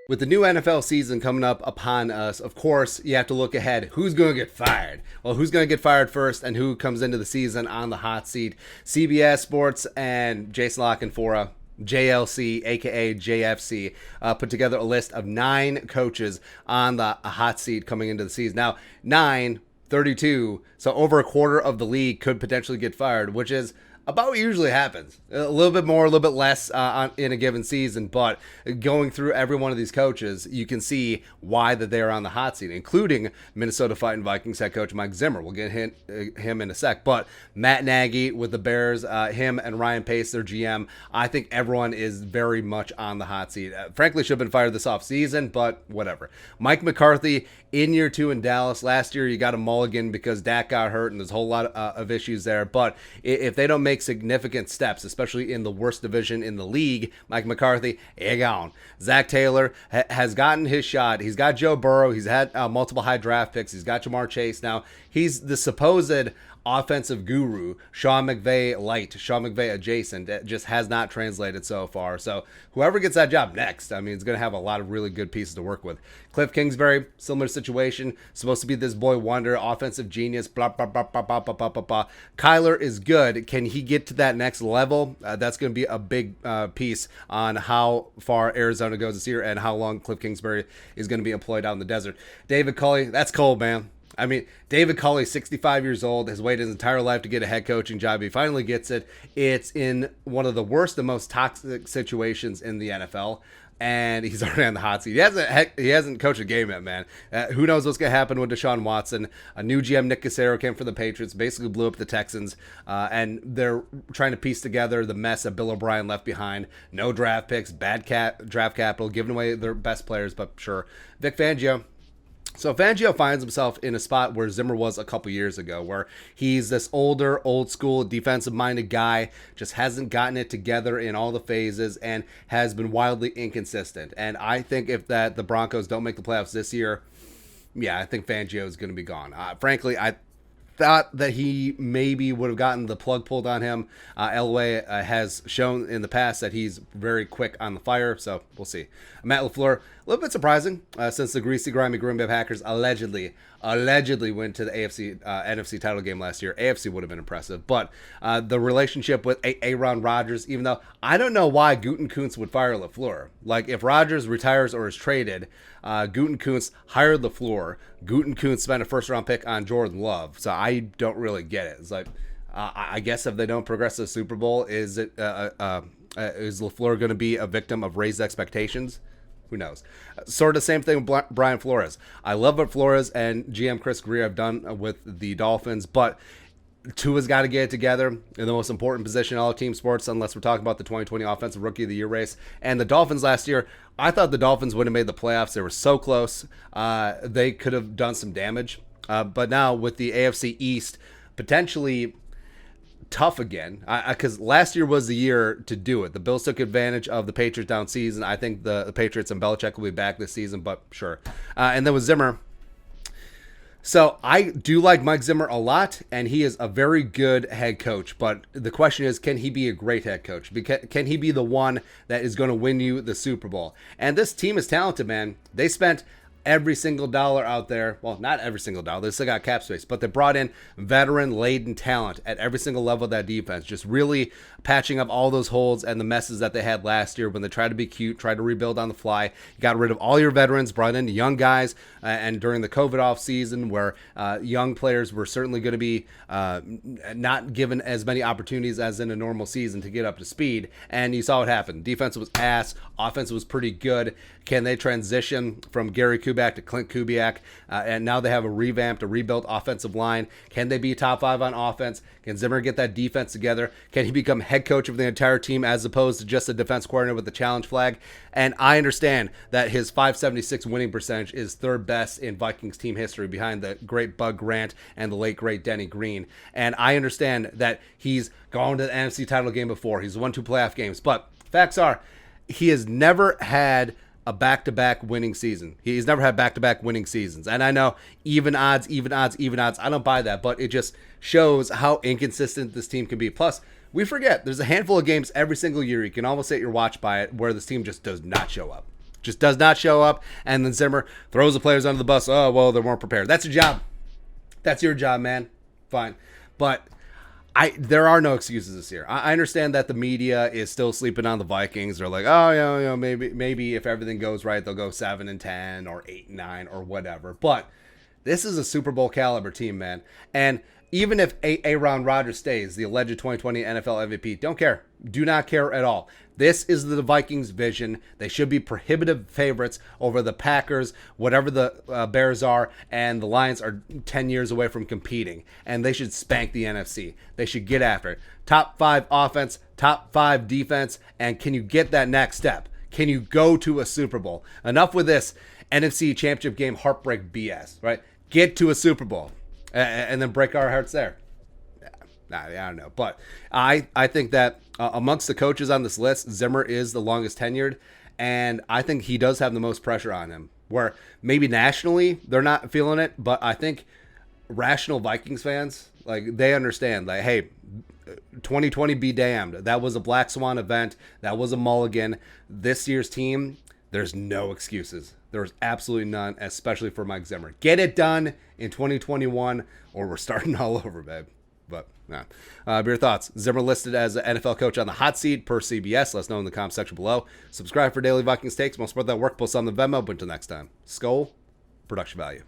With the new NFL season coming up upon us, of course, you have to look ahead. Who's going to get fired? Well, who's going to get fired first and who comes into the season on the hot seat? CBS Sports and Jason La Canfora, JLC, aka JFC, put together a list of 9 coaches on the hot seat coming into the season. Now, 9, 32, so over a quarter of the league could potentially get fired, which is about what usually happens. A little bit more, a little bit less in a given season, but going through every one of these coaches, you can see why that they're on the hot seat, including Minnesota Vikings head coach Mike Zimmer. We'll get him in a sec, but Matt Nagy with the Bears, him and Ryan Pace, their GM, I think everyone is very much on the hot seat. Frankly, should have been fired this offseason, but whatever. Mike McCarthy in year 2 in Dallas. Last year, you got a mulligan because Dak got hurt, and there's a whole lot of issues there, but if they don't make significant steps, especially in the worst division in the league, Mike McCarthy, gone. Zach Taylor has gotten his shot. He's got Joe Burrow. He's had multiple high draft picks. He's got Jamar Chase now. He's the supposed offensive guru, Sean McVay light, Sean McVay adjacent. That just has not translated so far. So whoever gets that job next, I mean, it's going to have a lot of really good pieces to work with. Cliff Kingsbury, similar situation, supposed to be this boy wonder, offensive genius, blah, blah, blah, blah, blah, blah, blah, blah, blah. Kyler is good. Can he get to that next level? That's going to be a big piece on how far Arizona goes this year and how long Cliff Kingsbury is going to be employed out in the desert. David Culley, that's cold, man. I mean, David Culley, 65 years old, has waited his entire life to get a head coaching job. He finally gets it. It's in one of the worst and most toxic situations in the NFL, and he's already on the hot seat. He hasn't coached a game yet, man. Who knows what's going to happen with Deshaun Watson? A new GM, Nick Cassero, came for the Patriots, basically blew up the Texans, and they're trying to piece together the mess that Bill O'Brien left behind. No draft picks, bad draft capital, giving away their best players, but sure. Vic Fangio. So Fangio finds himself in a spot where Zimmer was a couple years ago, where he's this older, old school, defensive-minded guy, just hasn't gotten it together in all the phases and has been wildly inconsistent. And I think if the Broncos don't make the playoffs this year, yeah, I think Fangio is going to be gone. Frankly, I thought that he maybe would have gotten the plug pulled on him. Elway has shown in the past that he's very quick on the fire, so we'll see. Matt LaFleur, a little bit surprising since the greasy, grimy Green Bay Packers allegedly went to the NFC title game last year. AFC would have been impressive, but the relationship with Aaron Rodgers, even though I don't know why Gutekunst would fire LaFleur. Like, if Rodgers retires or is traded, Gutekunst hired LaFleur. Gutekunst spent a first-round pick on Jordan Love, so I don't really get it. It's like, I guess if they don't progress to the Super Bowl, is LaFleur going to be a victim of raised expectations? Who knows? Sort of the same thing with Brian Flores. I love what Flores and GM Chris Greer have done with the Dolphins, but Tua's got to get it together in the most important position in all of team sports, unless we're talking about the 2020 Offensive Rookie of the Year race. And the Dolphins last year, I thought the Dolphins would have made the playoffs. They were so close. They could have done some damage. But now with the AFC East potentially tough again, because last year was the year to do it. The Bills took advantage of the Patriots down season. I think the Patriots and Belichick will be back this season, but sure. And then with Zimmer. So I do like Mike Zimmer a lot, and he is a very good head coach. But the question is, can he be a great head coach? Can he be the one that is going to win you the Super Bowl? And this team is talented, man. They spent every single dollar out there. Well, not every single dollar. They still got cap space, but they brought in veteran-laden talent at every single level of that defense, just really patching up all those holes and the messes that they had last year when they tried to be cute, tried to rebuild on the fly. You got rid of all your veterans, brought in young guys, and during the COVID off season where young players were certainly going to be not given as many opportunities as in a normal season to get up to speed, and you saw what happened. Defense was ass. Offense was pretty good. Can they transition from Gary Kubiak to Clint Kubiak? And now they have a revamped, a rebuilt offensive line. Can they be top 5 on offense? Can Zimmer get that defense together? Can he become head coach of the entire team as opposed to just a defense coordinator with the challenge flag? And I understand that his .576 winning percentage is third best in Vikings team history behind the great Bud Grant and the late great Denny Green. And I understand that he's gone to the NFC title game before. He's won 2 playoff games. But facts are, he has never had a back-to-back winning season. He's never had back-to-back winning seasons. And I know even odds. I don't buy that, but it just shows how inconsistent this team can be. Plus, we forget there's a handful of games every single year. You can almost set your watch by it where this team just does not show up. Just does not show up, and then Zimmer throws the players under the bus. Oh, well, they weren't prepared. That's your job. That's your job, man. Fine. But there are no excuses this year. I understand that the media is still sleeping on the Vikings. They're like, oh, maybe if everything goes right, they'll go 7-10 or 8-9 or whatever. But this is a Super Bowl caliber team, man. And even if Aaron Rodgers stays, the alleged 2020 NFL MVP, don't care. Do not care at all. This is the Vikings' vision. They should be prohibitive favorites over the Packers, whatever the Bears are, and the Lions are 10 years away from competing. And they should spank the NFC. They should get after it. Top 5 offense, top 5 defense, and can you get that next step? Can you go to a Super Bowl? Enough with this NFC Championship game heartbreak BS, right? Get to a Super Bowl and then break our hearts there. I don't know. But I think that amongst the coaches on this list, Zimmer is the longest tenured, and I think he does have the most pressure on him. Where maybe nationally they're not feeling it, but I think rational Vikings fans, like, they understand, like, hey, 2020 be damned. That was a black swan event. That was a mulligan. This year's team, there's no excuses. There's absolutely none, especially for Mike Zimmer. Get it done in 2021, or we're starting all over, babe. But your thoughts? Zimmer listed as an NFL coach on the hot seat per CBS. Let us know in the comment section below. Subscribe for daily Vikings takes. We'll support that work. Post on the Venmo. But until next time, Skol, production value.